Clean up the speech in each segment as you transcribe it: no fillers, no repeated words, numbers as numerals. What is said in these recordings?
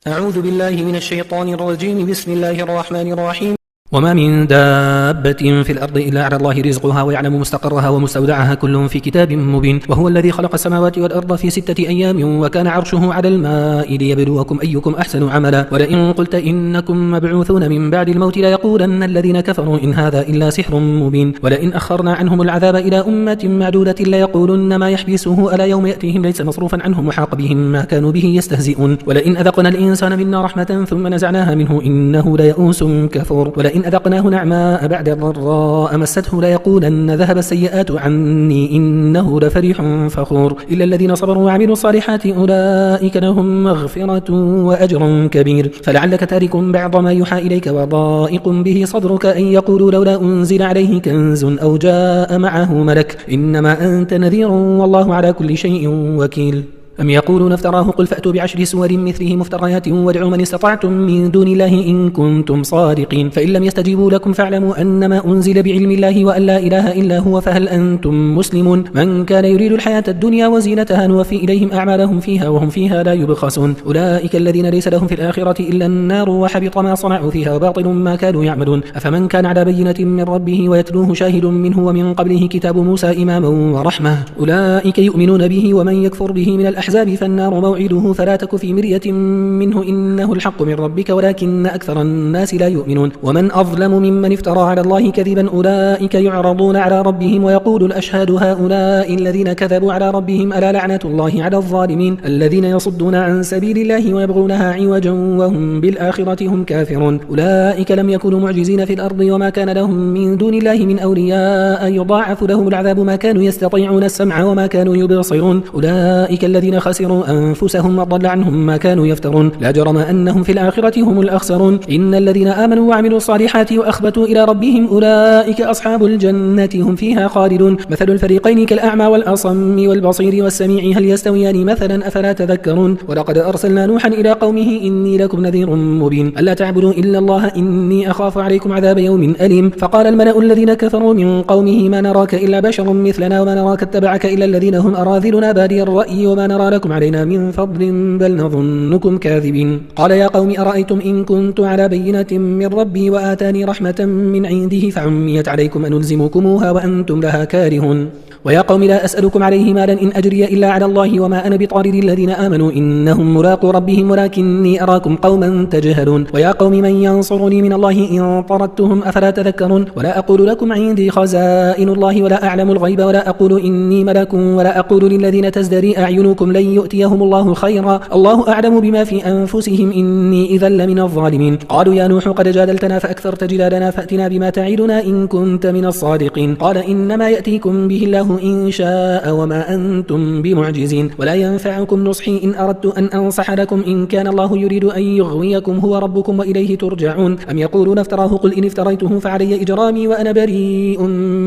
أعوذ بالله من الشيطان الرجيم. بسم الله الرحمن الرحيم. وما من دابة في الأرض إلا على الله رزقها ويعلم مستقرها ومستودعها كل في كتاب مبين. وهو الذي خلق السماوات والأرض في 6 أيام وكان عرشه على الماء ليبلوكم أيكم أحسن عملا. ولئن قلت إنكم مبعوثون من بعد الموت ليقولن الذين كفروا إن هذا إلا سحر مبين. ولئن أخرنا عنهم العذاب إلى أمة معدودة ليقولن ما يحبسه ألا يوم يأتيهم ليس مصروفا عنهم وحاق بهم ما كانوا به يستهزئون. ولئن أذقنا الإنسان منا رحمة ثم نزعناها منه إنه ليئوس كفور. ولئن أذقناه نعماء بعد ضراء مسته ليقولن ذهب السيئات عني إنه لفرح فخور. إلا الذين صبروا وعملوا الصالحات أولئك لهم مغفرة وأجر كبير. فلعلك تارك بعض ما يوحى إليك وضائق به صدرك أن يقولوا لولا أنزل عليه كنز أو جاء معه ملك إنما أنت نذير والله على كل شيء وكيل. أم يقولون افتراه قل فأتوا ب10 سور مثله مفتريات وادعوا من استطعتم من دون الله إن كنتم صادقين. فإن لم يستجيبوا لكم فاعلموا أنما أنزل بعلم الله وأن لا إله إلا هو فهل أنتم مسلمون. من كان يريد الحياة الدنيا وزينتها نوفي إليهم أعمالهم فيها وهم فيها لا يبخسون. أولئك الذين ليس لهم في الآخرة إلا النار وحبط ما صنعوا فيها وباطل ما كانوا يعملون. أفمن كان على بينة من ربه ويتلوه شاهد منه ومن قبله كتاب موسى إماما ورحمة أولئك يؤمنون به ومن يكفر به من الأحزاب فالنار موعده فلا تك في مرية منه إنه الحق من ربك ولكن أكثر الناس لا يؤمنون. ومن أظلم ممن افترى على الله كذبا أولئك يعرضون على ربهم ويقول الأشهاد هؤلاء الذين كذبوا على ربهم ألا لعنة الله على الظالمين الذين يصدون عن سبيل الله ويبغونها عوجا وهم بالآخرة هم كافرون. أولئك لم يكونوا معجزين في الأرض وما كان لهم من دون الله من أولياء يضاعف لهم العذاب ما كانوا يستطيعون السمع وما كانوا يبصرون. أولئك الذين خسروا أنفسهم وضل عنهم ما كانوا يفترون. لا جرم أنهم في الآخرة هم الأخسرون. إن الذين آمنوا وعملوا الصالحات وأخبتوا إلى ربهم أولئك أصحاب الجنة هم فيها خالدون. مثل الفريقين كالأعمى والأصم والبصير والسميع هل يستويان مثلا أفلا تذكرون. ولقد أرسلنا نوحا إلى قومه إني لكم نذير مبين ألا تعبدوا إلا الله إني أخاف عليكم عذاب يوم أليم. فقال الملأ الذين كفروا من قومه ما نراك إلا بشر مثلنا وما نراك اتبعك إلا الذين هم أراذلنا بادي الرأي وما نرى لكم علينا من فضل بل نظنكم كاذبين. قال يا قوم أرأيتم إن كنت على بينة من ربي وآتاني رحمة من عنده فعميت عليكم أنلزمكموها وأنتم لها كارهون. ويا قوم لا أسألكم عليه مالا إن أجري إلا على الله وما أنا بطارد الذين آمنوا إنهم ملاقو ربهم ولكني أراكم قوما تجهلون. ويا قوم من ينصرني من الله إن طردتهم أفلا تذكرون. ولا أقول لكم عندي خزائن الله ولا أعلم الغيب ولا أقول إني ملك ولا أقول للذين تزدري أعينكم لن يؤتيهم الله خيرا الله أعلم بما في أنفسهم إني إذا لمن الظالمين. قالوا يا نوح قد جادلتنا فأكثرت جدالنا فأتنا بما تعدنا إن كنت من الصادقين. قال إنما يأتيكم به الله إن شاء وما أنتم بمعجزين ولا ينفعكم نصحي إن أردت أن أنصح لكم إن كان الله يريد أن يغويكم هو ربكم وإليه ترجعون. أم يقولون افتراه قل إن افتريته فعلي إجرامي وأنا بريء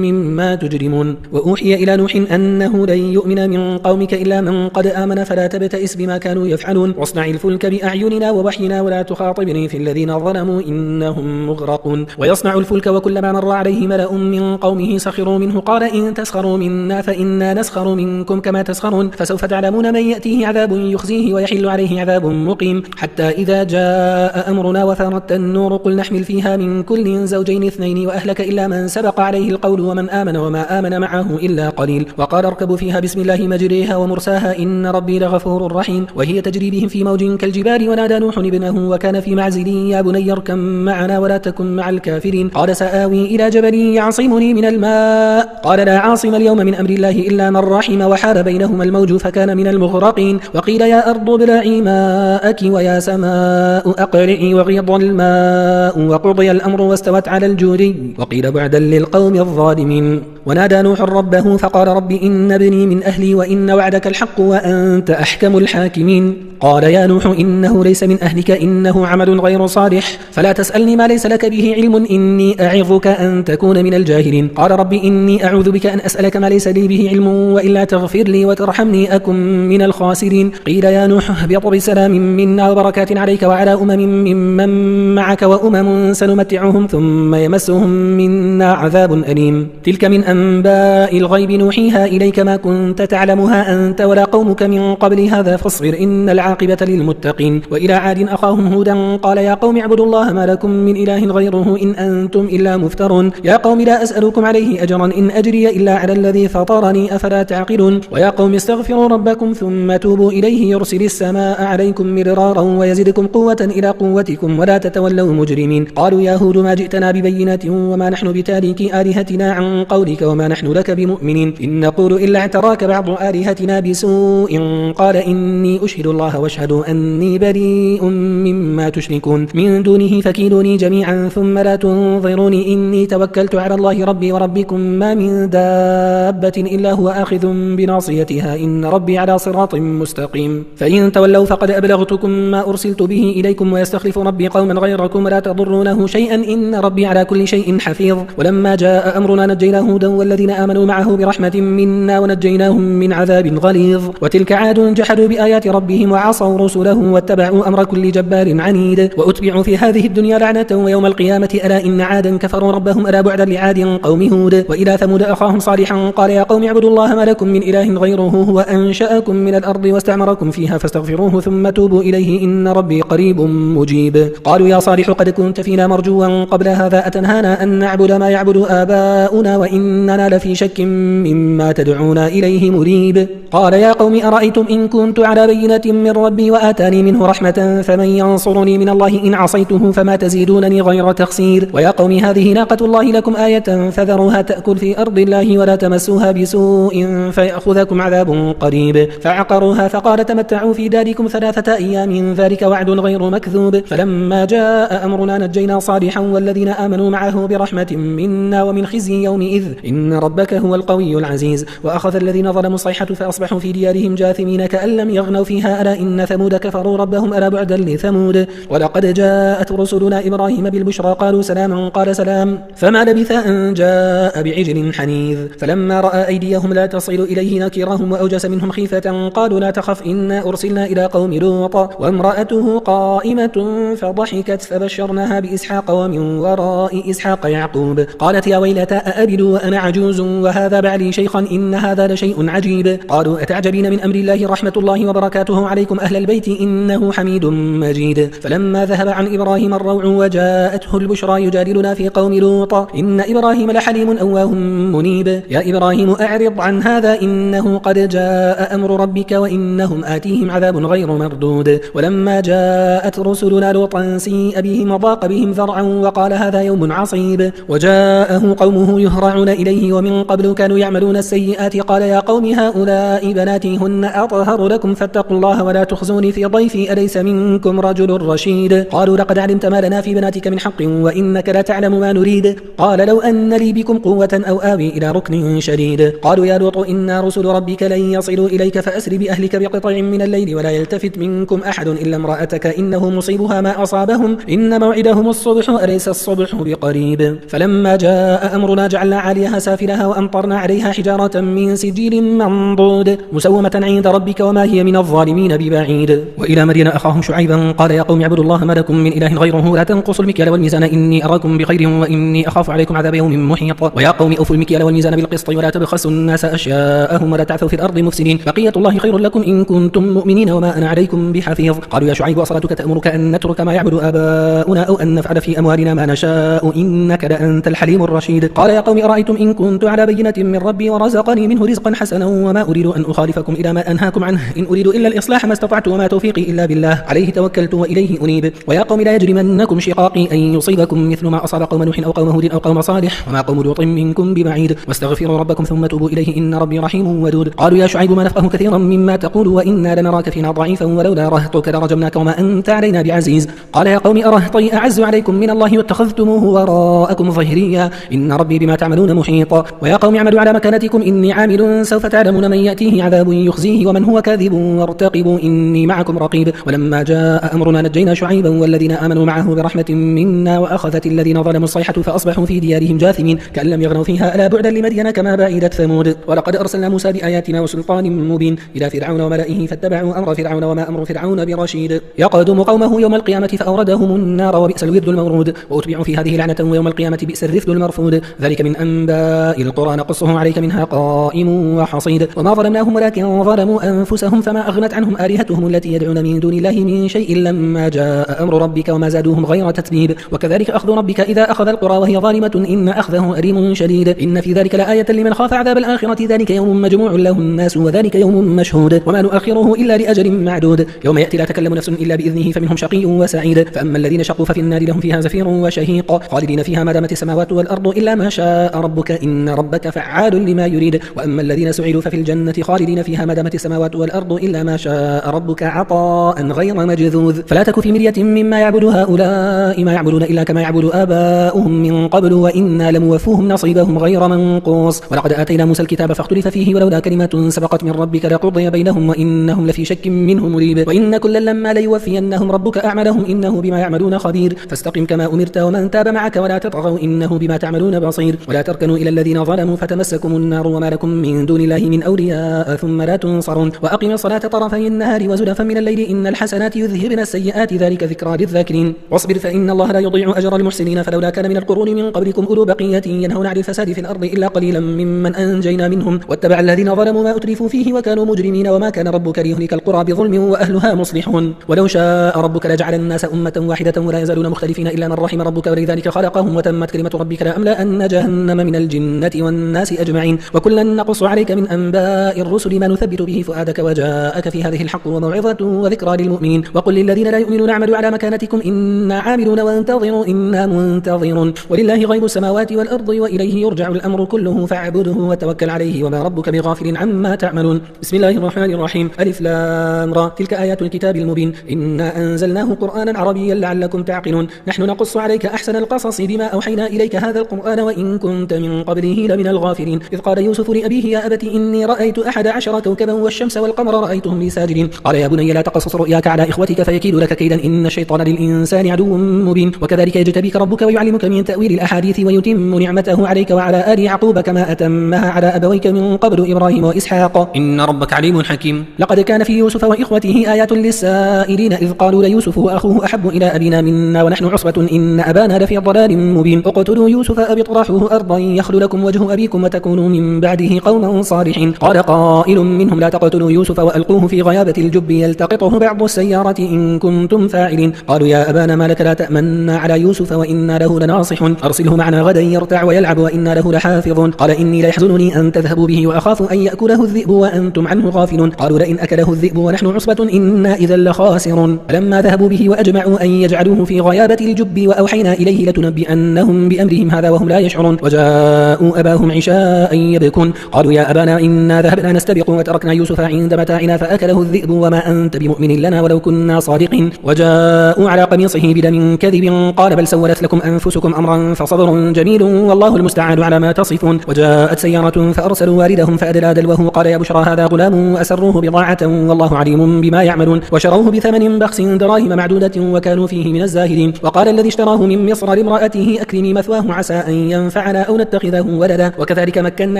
مما تجرمون. وأوحي إلى نوح أنه لن يؤمن من قومك إلا من قد آمن فلا تبتئس بما كانوا يفعلون واصنع الفلك بأعيننا ووحينا ولا تخاطبني في الذين ظلموا إنهم مغرقون. ويصنع الفلك وكلما مر عليه ملأ من قومه سخروا منه قال إن تسخروا منا فإنا نسخر منكم كما تسخرون فسوف تعلمون من يأتيه عذاب يخزيه ويحل عليه عذاب مقيم. حتى إذا جاء أمرنا وفارت النور قل نحمل فيها من كل زوجين 2 وأهلك إلا من سبق عليه القول ومن آمن وما آمن معه إلا قليل. وقال اركبوا فيها بسم الله مجريها ومرساها إن ربي لغفور رحيم. وهي تجري بهم في موج كالجبال ونادى نوح ابنه وكان في معزل يا بني اركب معنا ولا تكن مع الكافرين. قال سآوي إلى جبل يعصمني من الماء قال لا عاصم اليوم من أمر الله إلا من رحم وحال بينهما الموج فكان من المغرقين. وقيل يا أرض ابلعي ماءك ويا سماء أقلعي وغيض الماء وقضي الأمر واستوت على الجودي وقيل بعدا للقوم الظالمين. ونادى نوح ربه فقال رب إن ابني من أهلي وإن وعدك الحق وأنت أحكم الحاكمين. قال يا نوح إنه ليس من أهلك إنه عمل غير صالح فلا تسألني ما ليس لك به علم إني أعظك أن تكون من الجاهلين. قال رب إني أعوذ بك أن أسألك ما ليس لي به علم وإلا تغفر لي وترحمني أكن من الخاسرين. قيل يا نوح اهبط بسلام منا وبركات عليك وعلى ممن معك وأمم سنمتعهم ثم يمسهم منا عذاب أليم. تلك من أنباء الغيب نوحيها إليك ما كنت تعلمها أنت ولا قومك من قبل هذا فاصبر إن العاقبة للمتقين. وإلى عاد أخاهم هودا قال يا قوم اعبدوا الله ما لكم من إله غيره إن أنتم إلا مفترون. يا قوم لا أسألكم عليه أجرا إن أجري إلا على الذي فطرني أفلا تعقلون. ويا قوم استغفروا ربكم ثم توبوا إليه يرسل السماء عليكم مرارا ويزدكم قوة إلى قوتكم ولا تتولوا مجرمين. قالوا يا هود ما جئتنا ببينة وما نحن بتاركي آلهتنا عن قولك وما نحن لك بمؤمنين إن نقول إلا اعتراك بعض آلهتنا بسوء قال إني أشهد الله واشهد أني بريء مما تشركون من دونه فكيدوني جميعا ثم لا تنظروني إني توكلت على الله ربي وربكم ما من دابة إلا هو آخذ بناصيتها إن ربي على صراط مستقيم. فإن تولوا فقد أبلغتكم ما أرسلت به إليكم ويستخلف ربي قوما غيركم ولا تضرونه شيئا إن ربي على كل شيء حفيظ. ولما جاء أمرنا نجينا هودا والذين آمنوا معه برحمة منا ونجيناهم من عذاب غليظ. وتلك عاد جحدوا بآيات ربهم وعصوا رسله واتبعوا أمر كل جبار عنيد وأتبعوا في هذه الدنيا لعنة ويوم القيامة ألا إن عادا كفروا ربهم ألا بعدا لعاد قوم هود. وإلى ثمود أخاهم صالحا قال يا قوم اعبدوا الله ما لكم من إله غيره هو أنشأكم من الأرض واستعمركم فيها فاستغفروه ثم توبوا إليه إن ربي قريب مجيب. قالوا يا صالح قد كنت فينا مرجوا قبل هذا أتنهانا أن نعبد ما يعبد آباؤنا وإننا لفي شك مما تدعونا إليه مريب. قال يا قوم أرأيتم إن كنت على بينة من ربي وآتاني منه رحمة فمن ينصرني من الله إن عصيته فما تزيدونني غير تخسير. ويا قوم هذه ناقة الله لكم آية فذروها تأكل في أرض الله ولا تمسوها بسوء فيأخذكم عذاب قريب. فعقروها فقال تمتعوا في داركم 3 أيام ذلك وعد غير مكذوب. فلما جاء أمرنا نجينا صالحا والذين آمنوا معه برحمة منا ومن خزي يومئذ إن ربك هو القوي العزيز. وأخذ الذين ظلموا الصيحة فأصبحوا في ديارهم جاثمين كأن لم يغنوا فيها ألا إن ثمود كفروا ربهم ألا بعدا لثمود. ولقد جاءت رسلنا إبراهيم بالبشرى قالوا سلاما قال سلام فما لبث أن جاء بعجل حنيذ. فلما رأى أيديهم لا تصل إليه نكرهم وأوجس منهم خيفة قالوا لا تخف إنا أرسلنا إلى قوم لوط وامرأته قائمة فضحكت فبشرناها بإسحاق ومن وراء إسحاق يعقوب. قالت يا ويلتى أأبد وأنا عجوز وهذا بعلي شيخا إن هذا لشيء عجيب. قالوا أتعجبين من أمر الله رحمة الله وبركاته عليكم أهل البيت إنه حميد مجيد. فلما ذهب عن إبراهيم الروع وجاءته البشرى يجادلنا في قوم لوط إن إبراهيم لحليم أواه منيب. يا إبراهيم أعرض عن هذا إنه قد جاء أمر ربك وإنهم آتيهم عذاب غير مردود. ولما جاءت رسلنا لوطا سيء بهم وضاق بهم ذرعا وقال هذا يوم عصيب. وجاءه قومه يهرعون إليه ومن قبل كانوا يعملون السيئات قال يا قوم هؤلاء بناتي هن أطهر لكم فاتقوا الله ولا تخزوني في ضيفي أليس منكم رجل رشيد. قالوا لقد علمت ما لنا في بناتك من حق وإنك لا تعلم ما نريد. قال لو أن لي بكم قوة أو آوي إلى ركن شديد. قالوا يا لوط إنا رسل ربك لن يصلوا إليك فأسر بأهلك بقطع من الليل ولا يلتفت منكم أحد إلا امرأتك إنه مصيبها ما أصابهم إن موعدهم الصبح أليس الصبح بقريب. فلما جاء أمرنا جعلنا عاليها سافلها وأمطرنا عليها حجارة من سجيل منضود مسومة عند ربك وما هي من الظالمين ببعيد. وإلى مدين أخاهم شعيبا قال يا قوم اعبدوا الله ما لكم من إله غيره لا تنقصوا المكيال والميزان إني أراكم بخير وإني أخاف عليكم عذاب يوم محيط. ويا قوم أوفوا المكيال والميزان بالقسط ولا تبخسوا الناس أشياءهم ولا تعثوا في الأرض مفسدين بقية الله خير لكم إن كنتم مؤمنين وما أنا عليكم بحفيظ. قالوا يا شعيب وصلاتك تأمرك أن نترك ما يعبد آباؤنا أو أن نفعل في أموالنا ما نشاء إنك لأنت الحليم الرشيد. قال يا قوم أرأيتم إن كنت على بينة من ربي ورزقني منه رزقا حسنا وما أريد أن أخالفكم إلى ما أنهاكم عنه إن أريد إلا الإصلاح ما استطعت وما توفيقي إلا بالله عليه توكلت وإليه أنيب. ويا قوم لا يجرمنكم شقاقي أن يصيبكم مثل ما أصاب قوم نوح أو قوم هود أو قوم صالح وما قوم لوط منكم ببعيد واستغفروا ربكم ثم توبوا إليه إن ربي رحيم ودود. قالوا يا شعيب ما نفقه كثيرا مما تقول وإنا لنراك فينا ضعيفا ولولا رهطك لرجمناك وما أنت علينا بعزيز. قال يا قوم أرهطي أعز عليكم من الله واتخذتموه وراءكم ظهريا إن ربي بما تعملون محيط. ويا قوم اعملوا على مكانتكم إني عامل سوف تعلمون من يأتيه عذاب يخزيه ومن هو كاذب وارتقبوا إني معكم رقيب. ولما جاء أمرنا نجينا شعيبا والذين آمنوا معه برحمة منا وأخذت الذين ظلموا الصيحة فأصبحوا في ديارهم جاثمين كأن لم يغنوا فيها ألا بعدا لمدين كما بعدت ثمود. ولقد أرسلنا موسى بآياتنا وسلطان مبين إلى فرعون وملئه فاتبعوا أمر فرعون وما أمر فرعون برشيد. يقدم قومه يوم القيامة فأوردهم النار وبئس الورد المورود وأتبعوا في هذه لعنة ويوم القيامة بئس الرفد المرفود. ذلك من أنباء القرى نقصه عليك منها قائم وحصيد وما ظلمناهم ولكن ظلموا أنفسهم فما أغنت عنهم آلهتهم التي يدعون من دون الله من شيء لما جاء أمر ربك وما زادوهم غير تتبيب وكذلك أخذ ربك إذا أخذ القرى وهي ظالمة إن أخذه أليم شديد إن في ذلك لآية لمن خاف عذاب الآخرة ذلك يوم مجموع له الناس وذلك يوم مشهود وما نؤخره إلا لأجل معدود يوم يأتي لا تكلم نفس إلا بإذنه فمنهم شقي وسعيد فأما الذين شقوا ففي النار لهم فيها زفير وشهيق خالدين فيها ما دامت السماوات والأرض إلا ما شاء ربك إن ربك فعال لما يريد وأما الذين سعدوا ففي الجنة خالدين فيها ما دامت السماوات والأرض إلا ما شاء ربك عطاء غير مجذوذ فلا تك في مرية مما يعبد هؤلاء ما يعبدون إلا كما يعبد آباؤهم من قبل وإنا لموفوهم نصيبهم غير منقوص ولقد آتينا موسى الكتاب فاختلف فيه ولولا كلمة سبقت من ربك لقضي بينهم وإنهم لفي شك منه مريب وإن كلا لما ليوفينهم ربك أعمالهم إنه بما يعملون خبير فاستقم كما أمرت ومن تاب معك ولا تطغوا إنه بما تعملون بصير ولا تركنوا إلى الذين ظلموا فتمسكم النار وما لكم من دون الله من أولياء ثم لا تنصرون وأقم الصلاة طرفي النهار وزلفا من الليل إن الحسنات يذهبن السيئات ذلك ذكرى للذاكرين واصبر فإن الله لا يضيع أجر المحسنين فلولا كان من القرون من قبلكم أولو بقية ينهون عن الفساد في الأرض إلا قليلا ممن أنجينا منهم واتبع الذين ظلموا ما أترفوا فيه وكانوا مجرمين وما كان ربك ليهلك القرى بظلم وأهلها مصلحون ولو شاء ربك لجعل الناس أمة واحدة ولا يزالون مختلفين إلا من رحم ربك ولذلك خلقهم وتمت كلمة ربك لأملأن جهنم من الجنة والناس أجمعين وكلا نقص عليك من أنباء الرسل ما نثبت به فؤادك وجاءك في هذه الحق وموعظة وذكرى للمؤمنين وقل للذين لا يؤمنون اعملوا على مكانتكم إنا عاملون وانتظروا إنا منتظرون ولله غيب السماوات والأرض وإليه يرجع الأمر كله فاعبده وتوكل عليه وما ربك بغافل عما تعملون بسم الله الرحمن الرحيم ألف لام را تلك آيات الكتاب المبين إنا أنزلناه قرآنا عربيا لعلكم تعقلون نحن نقص عليك أحسن القصص بما أوحينا إليك هذا القرآن وإن كنت من قبله لمن الغافلين إذ قال يوسف لأبيه يا أبت إني رأيت 11 كوكبا والشمس والقمر رأيتهم لي ساجدين قال يا بني لا تقصص رؤياك على إخوتك فيكيدوا لك كيدا إن الشيطان للإنسان عدو مبين وكذلك يجتبيك ربك ويعلمك من تأويل الأحاديث ويتم نعمته عليك وعلى آل يعقوب كما أتمها على أبويك من قبل إبراهيم وإسحاق إن ربك عليم حكيم لقد كان في يوسف وإخوته آيات للسائلين إذ قالوا ليوسف وأخوه أحب إلى أبينا منا ونحن عصبة إن أبانا لفي ضلال مبين اقتلوا يوسف أو اطرحوه أرضا يخل لكم وجه أبيكم وتكونوا من بعده قوما صالحين قال قائل منهم لا تقتلوا يوسف وألقوه في غيابة الجب يلتقطه بعض السيارة إن كنتم فاعلين قالوا يا أبانا ما لك لا تأمنا على يوسف وإنا له لناصح أرسله معنا غدا يرتع ويلعب وإنا له لحافظون قال إني ليحزنني أن تذهبوا به وأخاف أن يأكله الذئب وأنتم عنه غافلون قالوا لئن أكله الذئب ونحن عصبة إنا إذا لخاسرون فلما ذهبوا به وأجمعوا أن يجعلوه في غيابة الجب وأوحينا إليه لتنبئنهم بأمرهم هذا وهم لا يشعرون وجاءوا أباهم عشاء يبكون قالوا يا أبانا إنا ذهبنا نستبق وتركنا يوسف عند متاعنا فأكله الذئب وما أنت بمؤمن لنا ولو كنا صادقين وجاءوا على قميصه بدم كذب قال بل سولت لكم أنفسكم أمرا فصبر جميل والله المستعان على ما تصفون وجاءت سيارة فأرسلوا واردهم فأدلى دلوه قال يا بشرى هذا غلام وأسروه بضاعة والله عليم بما يعملون وشروه بثمن بخس دراهم معدودة وكانوا فيه من الزاهدين وقال الذي اشتراه من مصر لامرأته أكرمي مثواه عسى أن ينفعنا أو نتخذه ولدا وكذلك مكنا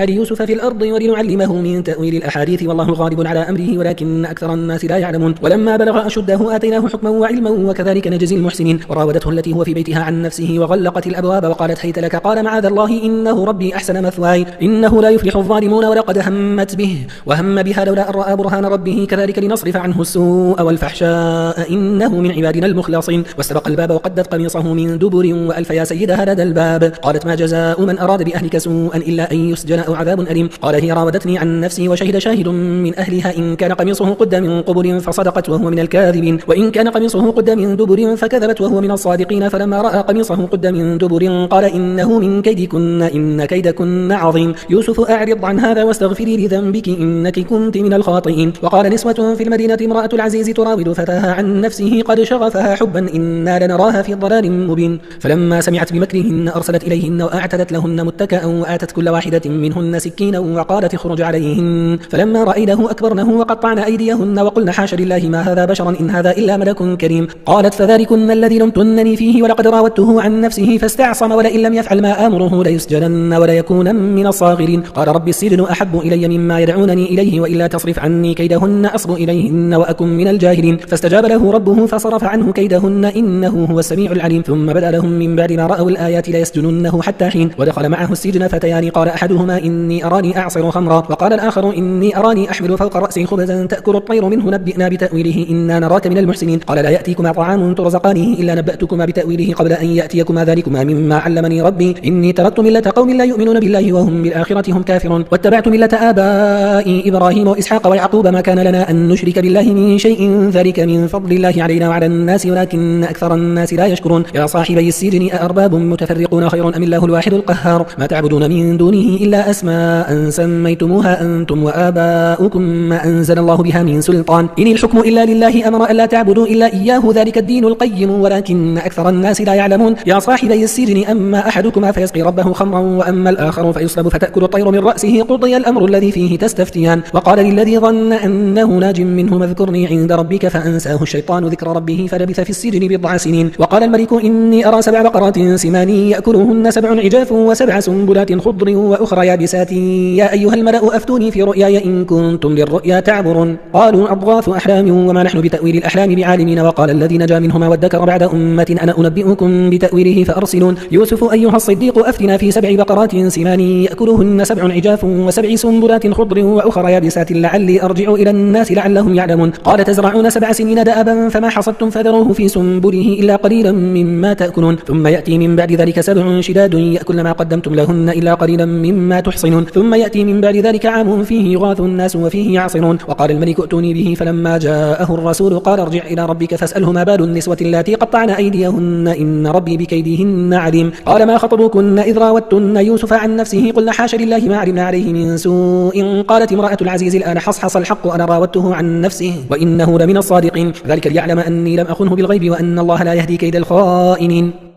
ليوسف في الأرض ولنعلمه من تأويل الأحاديث والله غالب على أمره ولكن أكثر الناس لا يعلمون ولما بلغ أشده آتيناه حكما وعلما وكذلك نجزي المحسنين وراودته التي هو في بيتها عن نفسه وغلقت الأبواب وقالت هيت لك قال معاذ الله إنه ربي أحسن مثواي إنه لا يفلح الظالمون ولقد همت به وهم بها لولا أن رأى برهان ربه كذلك لنصرف عنه السوء والفحشاء إنه من عبادنا المخلصين واستبق الباب وقدت قميصه من دبر وألف يا سيدها لدى الباب قالت ما جزاء من أراد بأهلك سوءا إلا أن يسجن أو عذاب أليم قال هي راودتني عن نفسي وشهد شاهد من أهلها إن كان قميصه قد من قبل فصدقت وهو من الكاذبين وإن كان قميصه قد من دبر فكذبت وهو من الصادقين فلما رأى قميصه قد من دبر قال إنه من كيدكن إن كيدكن عظيم يوسف أعرض عن هذا واستغفري لذنبك إنك كنت من الخاطئين وقال نسوة في المدينة امرأة العزيز تراود فتاها عن نفسه قد شغفها حبا إنا لنراها في ضلال مبين فلما سمعت بمكرهن أرسلت إليهن وأعتدت لهن متكأ وآتت كل واحدة منهن سكينا وقالت اخرج عليهن فلما رأينه أكبرنه وقطعن أيديهن وقلن حاش لله ما هذا بشرا إن هذا إلا ملك كريم قالت فذلكن الذي لمتنني فيه ولقد راودته عن نفسه فاستعصم ولئن لم يفعل ما آمره ليسجنن وليكون من الصاغرين قال رب السجن أحب إلي مما يدعونني إليه وإلا تصرف عني كيدهن أصب إليهن وأكن من الجاهلين فاستجاب له ربه فصرف عنه كيدهن إنه هو السميع العليم ثم بدأ لهم من بعد ما رأوا الآيات ليسجننه حتى حين ودخل معه السجن فتيان قال أحدهما إني أراني أعصر خمرا وقال الآخر إني أراني تراني أحمل فوق رأسي خبزا تأكل الطير منه نبئنا بتأويله إنا نراك من المحسنين قال لا يأتيكما طعام ترزقانه إلا نبأتكما بتأويله قبل أن يأتيكما ذلكما مما علمني ربي إني تركت ملة قوم لا يؤمنون بالله وهم بالآخرة هم كافرون واتبعت ملة آبائي إبراهيم وإسحاق ويعقوب ما كان لنا أن نشرك بالله من شيء ذلك من فضل الله علينا وعلى الناس ولكن أكثر الناس لا يشكرون يا صاحبي السجن أأرباب متفرقون خير أم الله الواحد القهار ما تعبدون من دونه إلا أسماء سميتموها أنتم وآباؤكم ما أنزل الله بها من سلطان إن الحكم إلا لله أمر ألا تعبدوا إلا إياه ذلك الدين القيم ولكن أكثر الناس لا يعلمون يا صاحبي السجن أما أحدكما فيسقي ربه خمرا وأما الآخر فيصلب فتأكل الطير من رأسه قضي الأمر الذي فيه تستفتيان وقال للذي ظن أنه ناج منه اذكرني عند ربك فأنساه الشيطان ذكر ربه فلبث في السجن بضع سنين وقال الملك إني أرى 7 بقرات سمان يأكلهن 7 عجاف و7 سنبلات خضر وأخرى يابسات يا أيها الملأ أفتوني في رؤياي إن كنتم للرؤيا تعبرون قالوا أضغاث أحلام وما نحن بتأويل الأحلام بعالمين وقال الذي نجا منهما وادكر بعد أمة أنا أنبئكم بتأويله فأرسلون يوسف أيها الصديق أفتنا في 7 بقرات سمان يأكلهن 7 عجاف و7 سنبلات خضر وأخرى يابسات لعلي أرجع إلى الناس لعلهم يعلمون قال تزرعون 7 سنين دأبا فما حصدتم فذروه في سنبله إلا قليلا مما تأكلون ثم يأتي من بعد ذلك 7 شداد يأكل ما قدمتم لهن إلا قليلا مما تحصنون ثم يأتي من بعد ذلك عام فيه يغاث الناس وفيه يعصرون وقال الملك ائتوني به فلما جاءه الرسول قال ارجع إلى ربك فاسأله ما بال النسوة اللاتي قطعن أيديهن إن ربي بكيدهن عليم قال ما خطبكن إذ راوتن يوسف عن نفسه قلنا حاش لله ما علمنا عليه من سوء قالت امرأة العزيز الآن حصحص الحق أنا راودته عن نفسه وإنه لمن الصادقين ذلك ليعلم أني لم أخنه بالغيب وأن الله لا يهدي كيد الخائنين